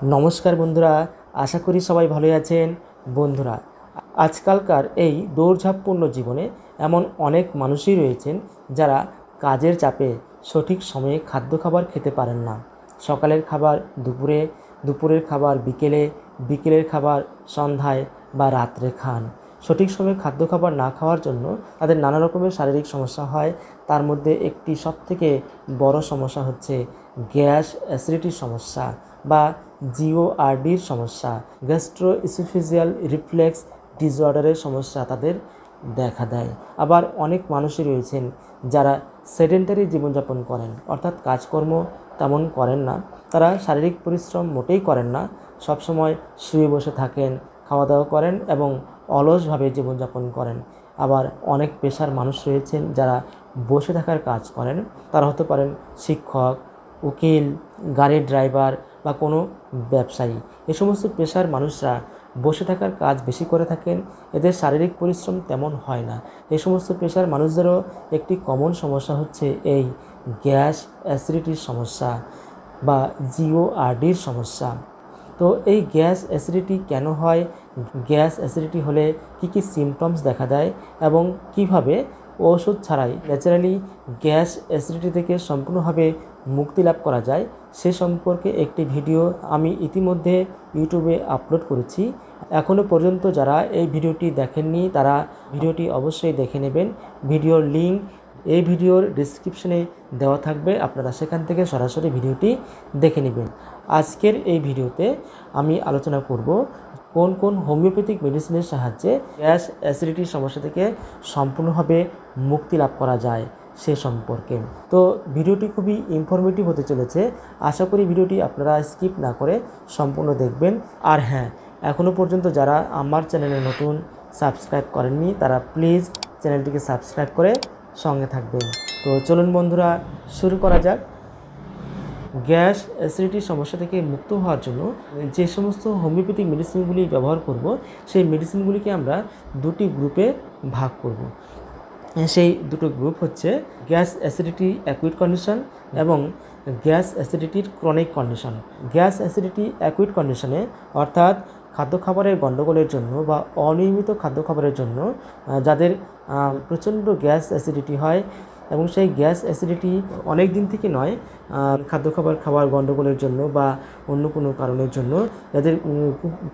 নমস্কার বন্ধুরা, আশা করি সবাই ভালো আছেন। বন্ধুরা, আজকালকার এই দৌড়ঝাঁপপূর্ণ জীবনে এমন অনেক মানুষই রয়েছেন যারা কাজের চাপে সঠিক সময়ে খাদ্য খাবার খেতে পারেন না। সকালের খাবার দুপুরে, দুপুরের খাবার বিকেলে, বিকেলের খাবার সন্ধ্যায় বা রাত্রে খান। সঠিক সময়ে খাদ্য খাবার না খাওয়ার জন্য তাদের নানা রকমের শারীরিক সমস্যা হয়। তার মধ্যে একটি সবথেকে বড় সমস্যা হচ্ছে গ্যাস অ্যাসিডিটির সমস্যা বা জিওআরডির সমস্যা, গ্যাস্ট্রোইসোফেজিয়াল রিফ্লেক্স ডিসঅর্ডারের সমস্যা তাদের দেখা দেয়। আবার অনেক মানুষই রয়েছেন যারা সেডেন্টারি জীবনযাপন করেন, অর্থাৎ কাজকর্ম তেমন করেন না। তারা শারীরিক পরিশ্রম মোটেই করেন না, সবসময় শুয়ে বসে থাকেন, খাওয়া দাওয়া করেন এবং অলসভাবে জীবনযাপন করেন। আবার অনেক পেশার মানুষ রয়েছেন যারা বসে থাকার কাজ করেন। তারা হতে পারেন শিক্ষক, উকিল, গাড়ির ড্রাইভার বা কোনো ব্যবসায়ী। এ সমস্ত পেশার মানুষরা বসে থাকার কাজ বেশি করে থাকেন, এদের শারীরিক পরিশ্রম তেমন হয় না। এই সমস্ত পেশার মানুষদেরও একটি কমন সমস্যা হচ্ছে এই গ্যাস অ্যাসিডিটির সমস্যা বা জিওআরডির সমস্যা। তো এই গ্যাস অ্যাসিডিটি কেন হয়, গ্যাস অ্যাসিডিটি হলে কী কী সিমটমস দেখা দেয় এবং কিভাবে ওষুধ ছাড়াই ন্যাচারালি গ্যাস অ্যাসিডিটি থেকে সম্পূর্ণভাবে মুক্তি লাভ করা যায়, সে সম্পর্কে একটি ভিডিও আমি ইতিমধ্যে ইউটিউবে আপলোড করেছি। এখনও পর্যন্ত যারা এই ভিডিওটি দেখেননি তারা ভিডিওটি অবশ্যই দেখে নেবেন। ভিডিওর লিঙ্ক এই ভিডিওর ডেসক্রিপশনে দেওয়া থাকবে, আপনারা সেখান থেকে সরাসরি ভিডিওটি দেখে নেবেন। আজকের এই ভিডিওতে আমি আলোচনা করব কোন কোন হোমিওপ্যাথিক মেডিসিনের সাহায্যে গ্যাস অ্যাসিডিটির সমস্যা থেকে সম্পূর্ণভাবে মুক্তি লাভ করা যায় সে সম্পর্কে। তো ভিডিওটি খুবই ইনফরমেটিভ হতে চলেছে, আশা করি ভিডিওটি আপনারা স্কিপ না করে সম্পূর্ণ দেখবেন। আর হ্যাঁ, এখনও পর্যন্ত যারা আমার চ্যানেলে নতুন সাবস্ক্রাইব করেননি তারা প্লিজ চ্যানেলটিকে সাবস্ক্রাইব করে সঙ্গে থাকবেন। তো চলুন বন্ধুরা, শুরু করা যাক। গ্যাস অ্যাসিডিটির সমস্যা থেকে মুক্ত হওয়ার জন্য যে সমস্ত হোমিওপ্যাথিক মেডিসিনগুলি ব্যবহার করব, সেই মেডিসিনগুলিকে আমরা দুটি গ্রুপে ভাগ করব। সেই দুটো গ্রুপ হচ্ছে গ্যাস অ্যাসিডিটি অ্যাকুইট কন্ডিশন এবং গ্যাস অ্যাসিডিটির chronic condition. Gas acidity acute কন্ডিশনে অর্থাৎ খাদ্য খাবারের গণ্ডগোলের জন্য বা অনিয়মিত খাদ্য খাবারের জন্য যাদের প্রচণ্ড গ্যাস অ্যাসিডিটি হয় এবং সেই গ্যাস অ্যাসিডিটি অনেক দিন থেকে নয়, খাদ্য খাবার খাওয়ার গণ্ডগোলের জন্য বা অন্য কোনো কারণের জন্য, যাদের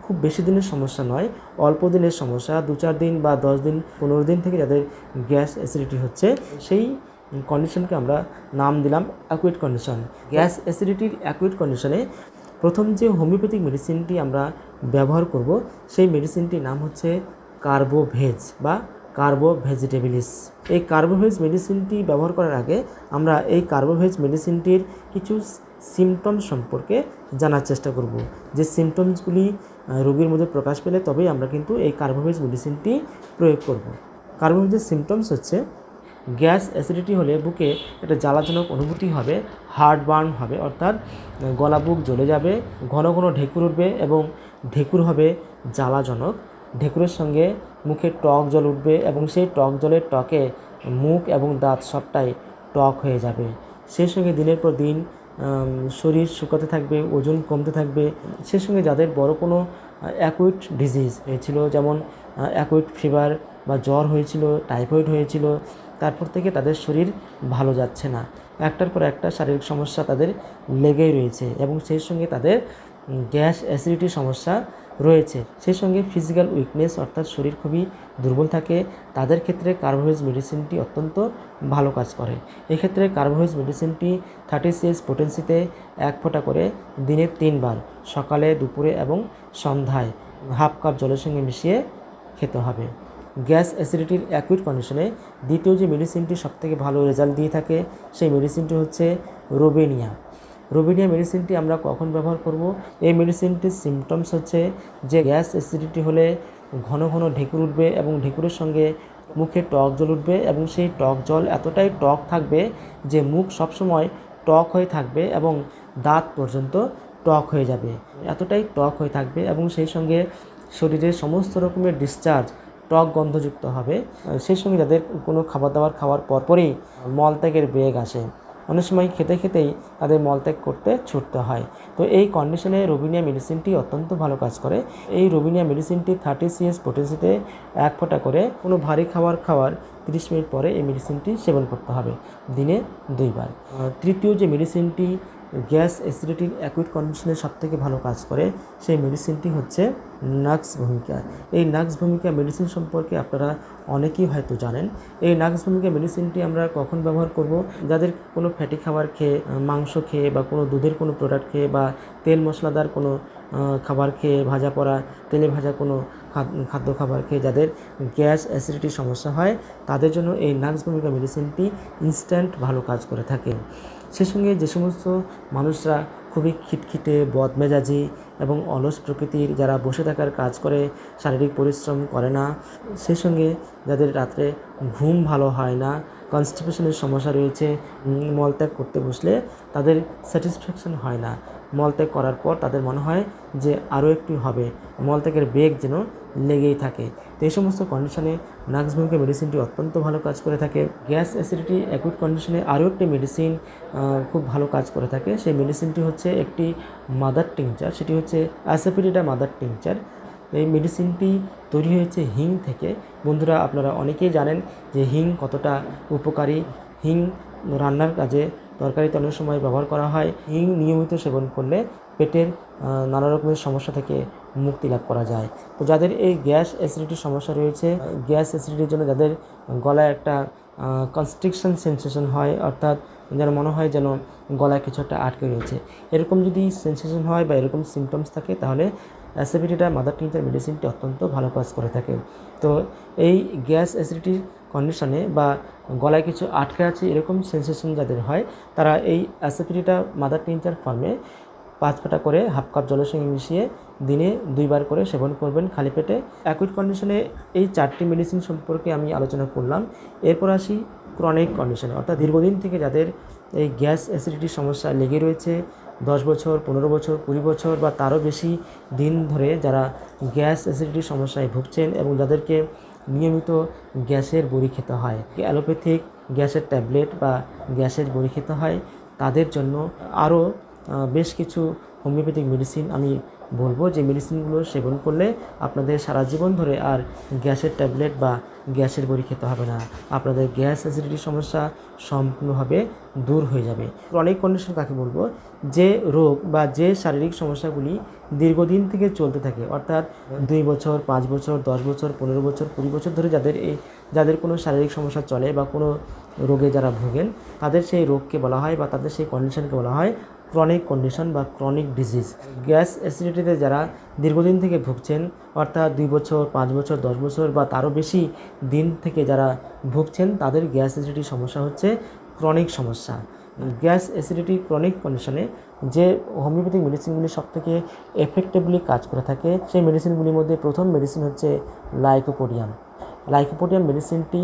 খুব বেশি দিনের সমস্যা নয়, অল্প দিনের সমস্যা, 2-4 দিন বা 10 দিন 15 দিন থেকে যাদের গ্যাস অ্যাসিডিটি হচ্ছে, সেই কন্ডিশনকে আমরা নাম দিলাম অ্যাকুইট কন্ডিশন। গ্যাস অ্যাসিডিটির অ্যাকুইট কন্ডিশনে প্রথম যে হোমিওপ্যাথিক মেডিসিনটি আমরা ব্যবহার করব, সেই মেডিসিনটির নাম হচ্ছে কার্বোভেজ বা কার্বোভেজিটেবিলিস। এই কার্বোভেজ মেডিসিনটি ব্যবহার করার আগে আমরা এই কার্বোভেজ মেডিসিনটির কিছু সিমটমস সম্পর্কে জানার চেষ্টা করব। যে সিমটমসগুলি রোগীর মধ্যে প্রকাশ পেলে তবেই আমরা কিন্তু এই কার্বোভেজ মেডিসিনটি প্রয়োগ করব। কার্বোভেজের সিমটমস হচ্ছে গ্যাস অ্যাসিডিটি হলে বুকে একটা জ্বালাজনক অনুভূতি হবে, হার্ট বার্ন হবে, অর্থাৎ গলা বুক জ্বলে যাবে, ঘন ঘন ঢেকুর উঠবে এবং ঢেকুর হবে জ্বালাজনক। ঢেকুরের সঙ্গে মুখে টক জল উঠবে এবং সেই টক জলের টকে মুখ এবং দাঁত সবটাই টক হয়ে যাবে। সেই সঙ্গে দিনের পর দিন শরীর শুকাতে থাকবে, ওজন কমতে থাকবে। সেই সঙ্গে যাদের বড় কোনো অ্যাকুইট ডিজিজ হয়েছিল, যেমন অ্যাকুইট ফিভার বা জ্বর হয়েছিল, টাইফয়েড হয়েছিল, তারপর থেকে তাদের শরীর ভালো যাচ্ছে না, একটার পর একটা শারীরিক সমস্যা তাদের লেগেই রয়েছে এবং সেই সঙ্গে তাদের গ্যাস অ্যাসিডিটির সমস্যা রয়েছে। সেই সঙ্গে ফিজিক্যাল উইকনেস, অর্থাৎ শরীর খুবই দুর্বল থাকে, তাদের ক্ষেত্রে কার্বোভেজ মেডিসিনটি অত্যন্ত ভালো কাজ করে। এক্ষেত্রে কার্বোভেজ মেডিসিনটি 30 cc পোটেন্সিতে 1 ফোঁটা করে দিনে 3 বার, সকালে, দুপুরে এবং সন্ধ্যায় হাফ কাপ জলের সঙ্গে মিশিয়ে খেতে হবে। গ্যাস অ্যাসিডিটির অ্যাকুইট কন্ডিশনে দ্বিতীয় যে মেডিসিনটি সবথেকে ভালো রেজাল্ট দিয়ে থাকে, সেই মেডিসিনটি হচ্ছে রোবেনিয়া। রোবেনিয়া মেডিসিনটি আমরা কখন ব্যবহার করব? এই মেডিসিনটির সিমটমস হচ্ছে যে গ্যাস অ্যাসিডিটি হলে ঘন ঘন ঢেকুর উঠবে এবং ঢেকুরের সঙ্গে মুখে টক জল উঠবে এবং সেই টক জল এতটাই টক থাকবে যে মুখ সবসময় টক হয়ে থাকবে এবং দাঁত পর্যন্ত টক হয়ে যাবে, এতটাই টক হয়ে থাকবে এবং সেই সঙ্গে শরীরের সমস্ত রকমের ডিসচার্জ টক গন্ধযুক্ত হবে। সেই সঙ্গে যাদের কোনো খাবার দাবার খাওয়ার পরপরই মলত্যাগের বেগ আসে, অনেক সময় খেতে খেতেই তাদের মলত্যাগ করতে ছুটতে হয়। তো এই কন্ডিশনে রোবিনিয়া মেডিসিনটি অত্যন্ত ভালো কাজ করে। এই রোবিনিয়া মেডিসিনটি 30 cc পটেন্সিতে 1 ফোঁটা করে কোনো ভারী খাবার খাওয়ার 30 মিনিট পরে এই মেডিসিনটি সেবন করতে হবে, দিনে 2 বার। তৃতীয় যে মেডিসিনটি গ্যাস অ্যাসিডিটির অ্যাকুইট কন্ডিশনে সবথেকে ভালো কাজ করে সেই মেডিসিনটি হচ্ছে নাক্স ভূমিকা। এই নাক্স ভূমিকা মেডিসিন সম্পর্কে আপনারা অনেকেই হয়তো জানেন। এই নাক্স ভূমিকা মেডিসিনটি আমরা কখন ব্যবহার করব? যাদের কোনো ফ্যাটি খাবার খেয়ে, মাংস খেয়ে বা কোনো দুধের কোনো প্রোডাক্ট খেয়ে বা তেল মশলাদার কোনো খাবার খেয়ে, ভাজা পোড়া তেলে ভাজা কোনো খাদ্য খাবার খেয়ে যাদের গ্যাস অ্যাসিডিটির সমস্যা হয়, তাদের জন্য এই নাক্স ভূমিকা মেডিসিনটি ইনস্ট্যান্ট ভালো কাজ করে থাকে। সেই সঙ্গে যে সমস্ত মানুষরা খুবই খিটখিটে, বদমেজাজি এবং অলস প্রকৃতির, যারা বসে থাকার কাজ করে, শারীরিক পরিশ্রম করে না, সেই সঙ্গে যাদের রাত্রে ঘুম ভালো হয় না, কনস্টিপেশনের সমস্যা রয়েছে, মলত্যাগ করতে বসলে তাদের স্যাটিসফ্যাকশন হয় না, মলত্যাগ করার পর তাদের মনে হয় যে আরও একটু হবে, মলত্যাগের বেগ যেন লেগেই থাকে। তো এই সমস্ত কন্ডিশনে নাক্স ভূমিকা মেডিসিনটি অত্যন্ত ভালো কাজ করে থাকে। গ্যাস অ্যাসিডিটি অ্যাকুইট কন্ডিশনে আরও একটি মেডিসিন খুব ভালো কাজ করে থাকে। সেই মেডিসিনটি হচ্ছে একটি মাদার টিংচার, সেটি হচ্ছে অ্যাসাফিটিডা মাদার টিংচার। এই মেডিসিনটি তৈরি হয়েছে হিং থেকে। বন্ধুরা, আপনারা অনেকেই জানেন যে হিং কতটা উপকারী। হিং রান্নার কাজে, তরকারিতে অনেক সময় ব্যবহার করা হয়। হিং নিয়মিত সেবন করলে পেটের নানা রকমের সমস্যা থেকে মুক্তি লাভ করা যায়। তো যাদের এই গ্যাস অ্যাসিডিটির সমস্যা রয়েছে, গ্যাস অ্যাসিডিটির জন্য যাদের গলায় একটা কনস্ট্রিকশন সেন্সেশন হয়, অর্থাৎ যেন মনে হয় যেন গলায় কিছু একটা আটকে রয়েছে, এরকম যদি সেন্সেশন হয় বা এরকম সিমটমস থাকে, তাহলে অ্যাসিডিটিটা মাদার টিংচার মেডিসিনটি অত্যন্ত ভালো কাজ করে থাকে। তো এই গ্যাস অ্যাসিডিটির কন্ডিশনে বা গলায় কিছু আটকে আছে এরকম সেন্সেশন যাদের হয়, তারা এই অ্যাসিডিটিটা মাদার টিংচার ফর্মে 5 ফোঁটা করে হাফ কাপ জলের সঙ্গে মিশিয়ে দিনে 2 বার করে সেবন করবেন খালি পেটে। অ্যাকুইট কন্ডিশনে এই 4টি মেডিসিন সম্পর্কে আমি আলোচনা করলাম। এরপর আসি ক্রনিক কন্ডিশনে, অর্থাৎ দীর্ঘদিন থেকে যাদের এই গ্যাস অ্যাসিডিটির সমস্যা লেগে রয়েছে, 10 বছর, 15 বছর, 20 বছর বা তারও বেশি দিন ধরে যারা গ্যাস অ্যাসিডিটির সমস্যায় ভুগছেন এবং যাদেরকে নিয়মিত গ্যাসের বড়ি খেতে হয়, অ্যালোপ্যাথিক গ্যাসের ট্যাবলেট বা গ্যাসের বড়ি খেতে হয়, তাদের জন্য আরও বেশ কিছু হোমিওপ্যাথিক মেডিসিন আমি বলবো, যে মেডিসিনগুলো সেবন করলে আপনাদের সারা জীবন ধরে আর গ্যাসের ট্যাবলেট বা গ্যাসের বড়ি খেতে হবে না। আপনাদের গ্যাস অ্যাসিডিটির সমস্যা সম্পূর্ণভাবে দূর হয়ে যাবে। ক্রনিক কন্ডিশন কাকে বলবো? যে রোগ বা যে শারীরিক সমস্যাগুলি দীর্ঘদিন থেকে চলতে থাকে, অর্থাৎ 2 বছর, 5 বছর, 10 বছর, 15 বছর, 20 বছর ধরে যাদের কোনো শারীরিক সমস্যা চলে বা কোনো রোগে যারা ভোগেন, তাদের সেই রোগকে বলা হয় বা তাদের সেই কন্ডিশনকে বলা হয় ক্রনিক কন্ডিশন বা ক্রনিক ডিজিজ। গ্যাস অ্যাসিডিটিতে যারা দীর্ঘদিন থেকে ভুগছেন, অর্থাৎ 2 বছর, 5 বছর, 10 বছর বা তারও বেশি দিন থেকে যারা ভুগছেন, তাদের গ্যাস অ্যাসিডিটির সমস্যা হচ্ছে ক্রনিক সমস্যা। গ্যাস অ্যাসিডিটি ক্রনিক কন্ডিশনে যে হোমিওপ্যাথিক মেডিসিনগুলি সবথেকে এফেক্টিভলি কাজ করে থাকে, সেই মেডিসিনগুলির মধ্যে প্রথম মেডিসিন হচ্ছে লাইকোপোডিয়াম। লাইকোপোডিয়াম মেডিসিনটি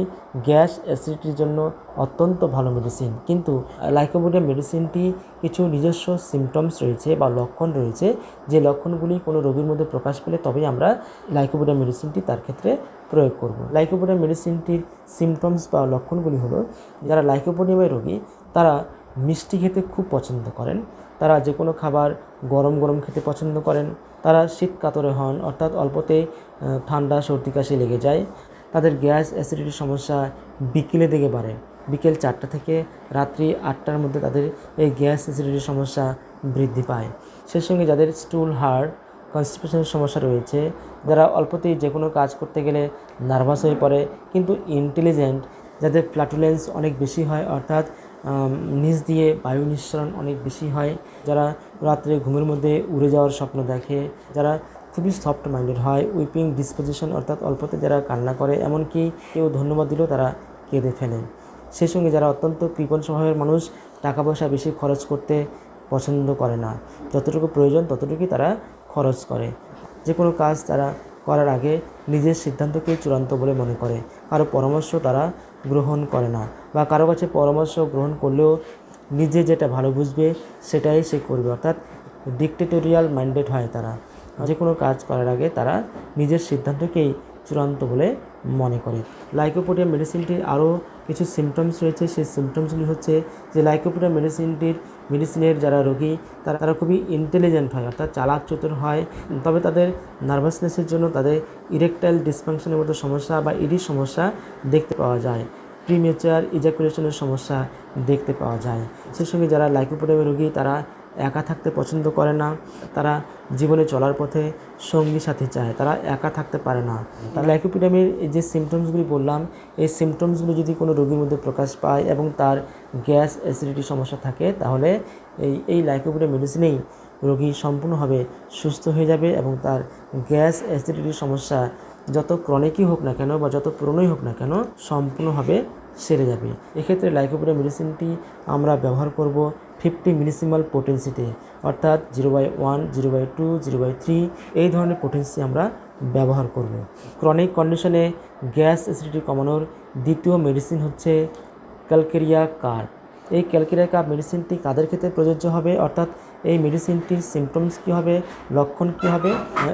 গ্যাস অ্যাসিডিটির জন্য অত্যন্ত ভালো মেডিসিন, কিন্তু লাইকোপোডিয়াম মেডিসিনটি কিছু নিজস্ব সিমটমস রয়েছে বা লক্ষণ রয়েছে, যে লক্ষণগুলি কোনো রোগীর মধ্যে প্রকাশ পেলে তবেই আমরা লাইকোপোডিয়াম মেডিসিনটি তার ক্ষেত্রে প্রয়োগ করব। লাইকোপোডিয়াম মেডিসিনটির সিমটমস বা লক্ষণগুলি হলো, যারা লাইকোপোডিয়ামের রোগী তারা মিষ্টি খেতে খুব পছন্দ করেন, তারা যে কোনো খাবার গরম গরম খেতে পছন্দ করেন, তারা শীত কাতরে হন, অর্থাৎ অল্পতেই ঠান্ডা সর্দি কাশি লেগে যায়, তাদের গ্যাস অ্যাসিডিটির সমস্যা বিকেলের দিকে বাড়ে, বিকেল 4টা থেকে রাত্রি 8টার মধ্যে তাদের এই গ্যাস অ্যাসিডিটির সমস্যা বৃদ্ধি পায়। সেই সঙ্গে যাদের স্টুল, হার্ট, কনস্টিপেশনের সমস্যা রয়েছে, যারা অল্পতেই যে কোনো কাজ করতে গেলে নার্ভাস হয়ে পড়ে কিন্তু ইন্টেলিজেন্ট, যাদের ফ্ল্যাটুলেন্স অনেক বেশি হয়, অর্থাৎ নিচ দিয়ে বায়ু নিঃসরণ অনেক বেশি হয়, যারা রাত্রে ঘুমের মধ্যে উড়ে যাওয়ার স্বপ্ন দেখে, যারা খুবই সফট মাইন্ডেড হয়, উইপিং ডিসপোজিশন, অর্থাৎ অল্পতে যারা কান্না করে, এমনকি কেউ ধন্যবাদ দিলেও তারা কেঁদে ফেলে। সেই সঙ্গে যারা অত্যন্ত কৃপণ স্বভাবের মানুষ, টাকা পয়সা বেশি খরচ করতে পছন্দ করে না, যতটুকু প্রয়োজন ততটুকুই তারা খরচ করে। যে কোনো কাজ তারা করার আগে নিজের সিদ্ধান্তকেই চূড়ান্ত বলে মনে করে, কারো পরামর্শ তারা গ্রহণ করে না, বা কারো কাছে পরামর্শ গ্রহণ করলেও নিজে যেটা ভালো বুঝবে সেটাই সে করবে, অর্থাৎ ডিক্টেটোরিয়াল মাইন্ডেড হয় তারা। যে কোনো কাজ করার আগে তারা নিজের সিদ্ধান্তকেই চূড়ান্ত বলে মনে করে। লাইকোপোডিয়াম মেডিসিনটির আরও কিছু সিমটমস রয়েছে। সেই সিমটমসগুলি হচ্ছে যে লাইকোপোডিয়াম মেডিসিনের যারা রোগী তারা খুবই ইন্টেলিজেন্ট হয়, অর্থাৎ চালাক চতুর হয়, তবে তাদের নার্ভাসনেসের জন্য তাদের ইরেকটাইল ডিসফাংশনের মতো সমস্যা বা ইডির সমস্যা দেখতে পাওয়া যায়, প্রিমেচার ইজাকুলেশনের সমস্যা দেখতে পাওয়া যায়। সেই সঙ্গে যারা লাইকোপোডিয়াম রোগী তারা একা থাকতে পছন্দ করে না, তারা জীবনে চলার পথে সঙ্গী সাথী চায়, তারা একা থাকতে পারে না। তারা লাইকোপোডিয়ামের যে সিমটমসগুলি বললাম, এই সিমটমসগুলি যদি কোনো রোগীর মধ্যে প্রকাশ পায় এবং তার গ্যাস অ্যাসিডিটি সমস্যা থাকে, তাহলে এই লাইকোপোডিয়াম মেডিসিনেই রোগী সম্পূর্ণভাবে সুস্থ হয়ে যাবে এবং তার গ্যাস অ্যাসিডিটির সমস্যা যত ক্রনিকই হোক না কেন বা যত পুরনোই হোক না কেন সম্পূর্ণভাবে সেরে যাবে। এক্ষেত্রে লাইকোপোডিয়াম মেডিসিনটি আমরা ব্যবহার করব 50 মিলিসিমাল পোটেন্সিতে, অর্থাৎ 0/1, 0/2, 0/3 এই ধরনের পোটেন্সি আমরা ব্যবহার করব। ক্রনিক কন্ডিশনে গ্যাস অ্যাসিডিটি কমানোর দ্বিতীয় মেডিসিন হচ্ছে ক্যালকেরিয়া কার্ব। এই ক্যালকেরিয়া কার্ব মেডিসিনটি কাদের ক্ষেত্রে প্রযোজ্য হবে, অর্থাৎ এই মেডিসিনটির সিমটমস কী হবে, লক্ষণ কী হবে?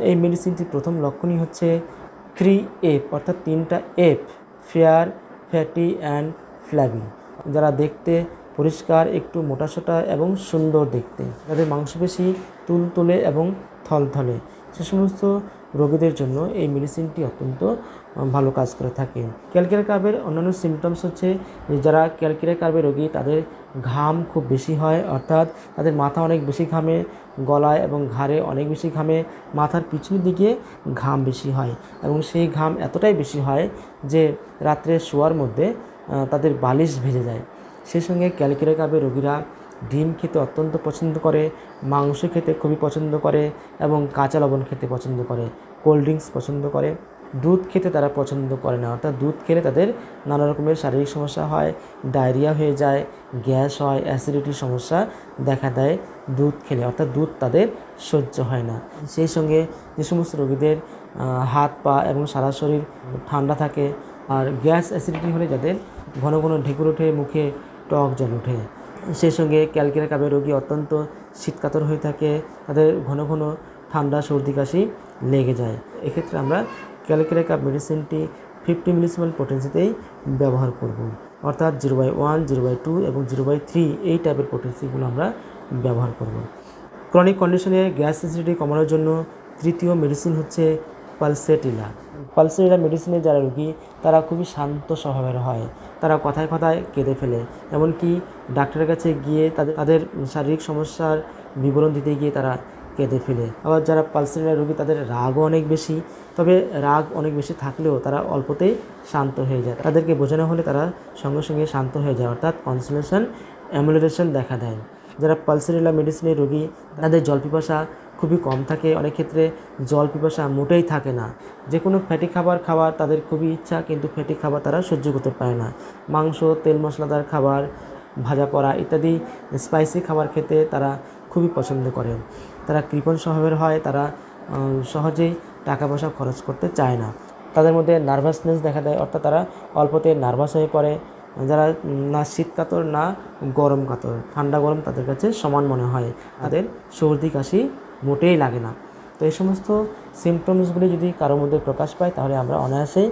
এই মেডিসিনটির প্রথম লক্ষণই হচ্ছে 3F, অর্থাৎ 3টা F, fair, fatty and flabby. যারা দেখতে পরিষ্কার, একটু মোটাসোটা এবং সুন্দর দেখতে, যাদের মাংসপেশি তুলতুলে এবং থলথলে, সে সমস্ত রোগীদের জন্য এই মেডিসিনটি অত্যন্ত ভালো কাজ করে থাকে। ক্যালকেরিয়া কার্বের অন্যান্য সিমটমস হচ্ছে যে যারা ক্যালকেরিয়া কার্বের রোগী তাদের ঘাম খুব বেশি হয়, অর্থাৎ তাদের মাথা অনেক বেশি ঘামে, গলায় এবং ঘাড়ে অনেক বেশি ঘামে, মাথার পিছনের দিকে ঘাম বেশি হয় এবং সেই ঘাম এতটাই বেশি হয় যে রাত্রে শোয়ার মধ্যে তাদের বালিশ ভিজে যায়। সেই সঙ্গে ক্যালকেরিয়া কার্বের রোগীরা ডিম খেতে অত্যন্ত পছন্দ করে, মাংস খেতে খুবই পছন্দ করে এবং কাঁচা লবণ খেতে পছন্দ করে, কোল্ড ড্রিঙ্কস পছন্দ করে। দুধ খেতে তারা পছন্দ করে না, অর্থাৎ দুধ খেলে তাদের নানা রকমের শারীরিক সমস্যা হয়, ডায়রিয়া হয়ে যায়, গ্যাস হয়, অ্যাসিডিটির সমস্যা দেখা দেয় দুধ খেলে, অর্থাৎ দুধ তাদের সহ্য হয় না। সেই সঙ্গে যে সমস্ত রোগীদের হাত পা এবং সারা শরীর ঠান্ডা থাকে, আর গ্যাস অ্যাসিডিটি হলে যাদের ঘন ঘন ঢেকুর ওঠে, মুখে টক জল ওঠে, সেই সঙ্গে ক্যালকেরিয়া কার্বের রোগী অত্যন্ত শীতকাতর হয়ে থাকে, তাদের ঘন ঘন ঠান্ডা সর্দি কাশি লেগে যায়। এক্ষেত্রে আমরা ক্যালকেরিয়া কার্ব মেডিসিনটি 50 মিলিসিমাল পোটেন্সিতেই ব্যবহার করব, অর্থাৎ 0/1, 0/2 এবং 0/3 এই টাইপের পোটেন্সিগুলো আমরা ব্যবহার করব। ক্রনিক কন্ডিশনে গ্যাস অ্যাসিডিটি কমানোর জন্য তৃতীয় মেডিসিন হচ্ছে পালসেটিলা। পালসেটিলা মেডিসিনে যারা রোগী তারা খুবই শান্ত স্বভাবের হয়, তারা কথায় কথায় কেঁদে ফেলে, এমনকি ডাক্তারের কাছে গিয়ে তাদের শারীরিক সমস্যার বিবরণ দিতে গিয়ে তারা কেঁদে ফেলে। আবার যারা পালসেটিলা রোগী তাদের রাগও অনেক বেশি, তবে রাগ অনেক বেশি থাকলেও তারা অল্পতেই শান্ত হয়ে যায়, তাদেরকে বোঝানো হলে তারা সঙ্গে সঙ্গে শান্ত হয়ে যায়, অর্থাৎ কনসোলেশন অ্যামুলেশন দেখা দেয়। যারা পালসেটিলা মেডিসিনের রোগী তাদের জল পিপাসা খুবই কম থাকে, অনেক ক্ষেত্রে জল পিপাসা মোটেই থাকে না। যে কোনো ফ্যাটি খাবার খাওয়ার তাদের খুবই ইচ্ছা, কিন্তু ফ্যাটি খাবার তারা সহ্য করতে পারে না। মাংস, তেল মশলাদার খাবার, ভাজা পোড়া ইত্যাদি স্পাইসি খাবার খেতে তারা খুবই পছন্দ করে। তারা কৃপণ স্বভাবের হয়, তারা সহজেই টাকা পয়সা খরচ করতে চায় না। তাদের মধ্যে নার্ভাসনেস দেখা দেয়, অর্থাৎ তারা অল্পতে নার্ভাস হয়ে পড়ে। যারা না শীত কাতর না গরম কাতর, ঠান্ডা গরম তাদের কাছে সমান মনে হয়, তাদের সর্দি কাশি মোটেই লাগে না। তো এই সমস্ত সিমটমসগুলি যদি কারোর মধ্যে প্রকাশ পায় তাহলে আমরা অনায়াসেই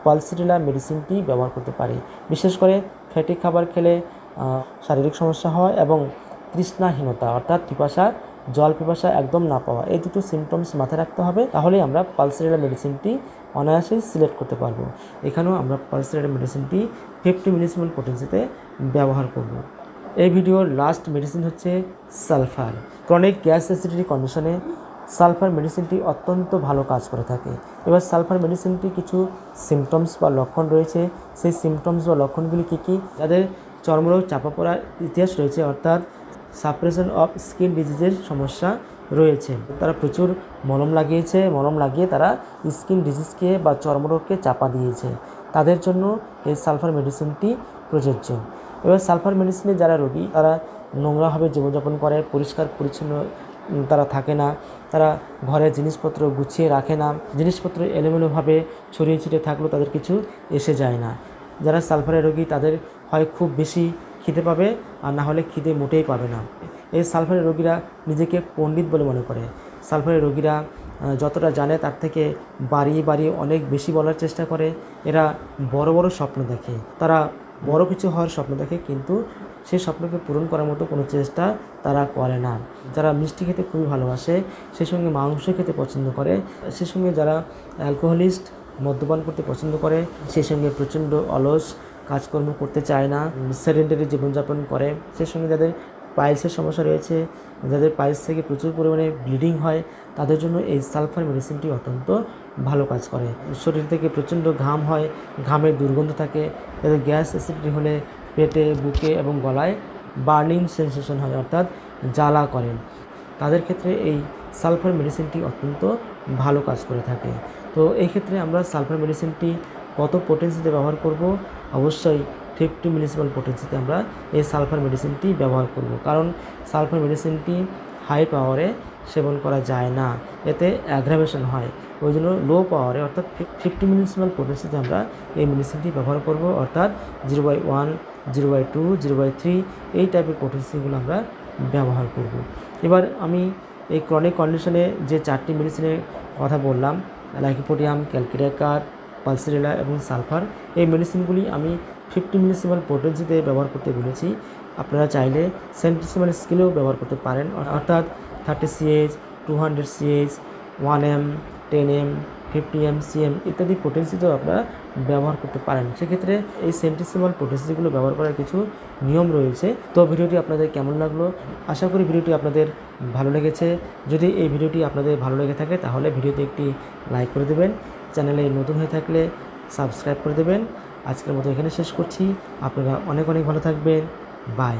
পালসেটিলা মেডিসিনটি ব্যবহার করতে পারি। বিশেষ করে ফ্যাটি খাবার খেলে শারীরিক সমস্যা হয় এবং তৃষ্ণাহীনতা, অর্থাৎ জল পিপাসা একদম না পাওয়া, এই দুটো সিমটমস মাথায় রাখতে হবে, তাহলেই আমরা পালসেটিলা মেডিসিনটি অনায়াসেই সিলেক্ট করতে পারবো। এখানেও আমরা পালসেটিলা মেডিসিনটি 50 মিলিসিমাল পোটেন্সিতে ব্যবহার করব। এই ভিডিওর লাস্ট মেডিসিন হচ্ছে সালফার। ক্রনিক গ্যাস অ্যাসিডিটি কন্ডিশনে সালফার মেডিসিনটি অত্যন্ত ভালো কাজ করে থাকে। এবার সালফার মেডিসিনটি কিছু সিমটমস বা লক্ষণ রয়েছে, সেই সিমটমস বা লক্ষণগুলি কী কী? যাদের চর্মরোগ চাপা পড়ার ইতিহাস রয়েছে, অর্থাৎ সাপ্রেশন অফ স্কিন ডিজিজের সমস্যা রয়েছে, তারা প্রচুর মলম লাগিয়ে তারা স্কিন ডিজিজকে বা চর্মরোগকে চাপা দিয়েছে, তাদের জন্য এই সালফার মেডিসিনটি প্রযোজ্য। এবার সালফার মেডিসিনে যারা রোগী তারা নোংরাভাবে জীবনযাপন করে, পরিষ্কার পরিচ্ছন্ন তারা থাকে না, তারা ঘরে জিনিসপত্র গুছিয়ে রাখে না, জিনিসপত্র এলোমেলোভাবে ছড়িয়ে ছিটিয়ে থাকলেও তাদের কিছু এসে যায় না। যারা সালফারের রোগী তাদের হয় খুব বেশি খিদে পাবে, আর না হলে খিদে মোটেই পাবে না। এই সালফারের রোগীরা নিজেকে পণ্ডিত বলে মনে করে। সালফারের রোগীরা যতটা জানে তার থেকে বাড়িয়ে বাড়িয়ে অনেক বেশি বলার চেষ্টা করে। এরা বড় বড় স্বপ্ন দেখে, তারা বড় কিছু হওয়ার স্বপ্ন দেখে, কিন্তু সেই স্বপ্নকে পূরণ করার মতো কোনো চেষ্টা তারা করে না। যারা মিষ্টি খেতে খুবই ভালোবাসে, সেই সঙ্গে মাংস খেতে পছন্দ করে, সেই সঙ্গে যারা অ্যালকোহলিস্ট মদ্যপান করতে পছন্দ করে, সেই সঙ্গে প্রচণ্ড অলস, কাজকর্ম করতে চায় না, সেডেন্টারি জীবনযাপন করে, সেই সঙ্গে যাদের পাইলসের সমস্যা রয়েছে, যাদের পাইলস থেকে প্রচুর পরিমাণে ব্লিডিং হয়, তাদের জন্য এই সালফার মেডিসিনটি অত্যন্ত ভালো কাজ করে। শরীর থেকে প্রচণ্ড ঘাম হয়, ঘামের দুর্গন্ধ থাকে, তাদের গ্যাস অ্যাসিডিটি হলে পেটে, বুকে এবং গলায় বার্নিং সেন্সেশন হয়, অর্থাৎ জ্বালা করেন, তাদের ক্ষেত্রে এই সালফার মেডিসিনটি অত্যন্ত ভালো কাজ করে থাকে। তো এই ক্ষেত্রে আমরা সালফার মেডিসিনটি কত পোটেন্সিতে ব্যবহার করব? অবশ্যই 50 মিলিসিমেল পোটেন্সিতে আমরা এই সালফার মেডিসিনটি ব্যবহার করব, কারণ সালফার মেডিসিনটি হাই পাওয়ারে সেবন করা যায় না, এতে অ্যাগ্রাভেশন হয়। ওই জন্য লো পাওয়ারে অর্থাৎ 50 মিলিসিমেল পোটেন্সিতে আমরা এই মেডিসিনটি ব্যবহার করব, অর্থাৎ 0/1, 0/2, 0/3 এই টাইপের পোটেন্সিগুলো আমরা ব্যবহার করব। এবার আমি এই ক্রনিক কন্ডিশনে যে 4টি মেডিসিনের কথা বললাম, লাইকোপোডিয়াম, ক্যালকিরেকার, পালসিরেলা এবং সালফার, এই মেডিসিনগুলি আমি 50 মিলিসিমেল পোটেন্সিতে ব্যবহার করতে বলেছি। আপনারা চাইলে সেন্টিসিমেল স্কেলেও ব্যবহার করতে পারেন, অর্থাৎ 30 CH, 200 CH, 1M, 10M, 50M, CM ইত্যাদি পোটেন্সিতেও আপনারা ব্যবহার করতে পারেন। সেক্ষেত্রে এই সেন্টিসিমাল পোটেন্সিগুলো ব্যবহার করার কিছু নিয়ম রয়েছে। তো ভিডিওটি আপনাদের কেমন লাগলো? আশা করি ভিডিওটি আপনাদের ভালো লেগেছে। যদি এই ভিডিওটি আপনাদের ভালো লেগে থাকে তাহলে ভিডিওতে একটি লাইক করে দেবেন, চ্যানেলে নতুন হয়ে থাকলে সাবস্ক্রাইব করে দেবেন। আজকের মতো এখানে শেষ করছি। আপনারা অনেক অনেক ভালো থাকবেন। বাই।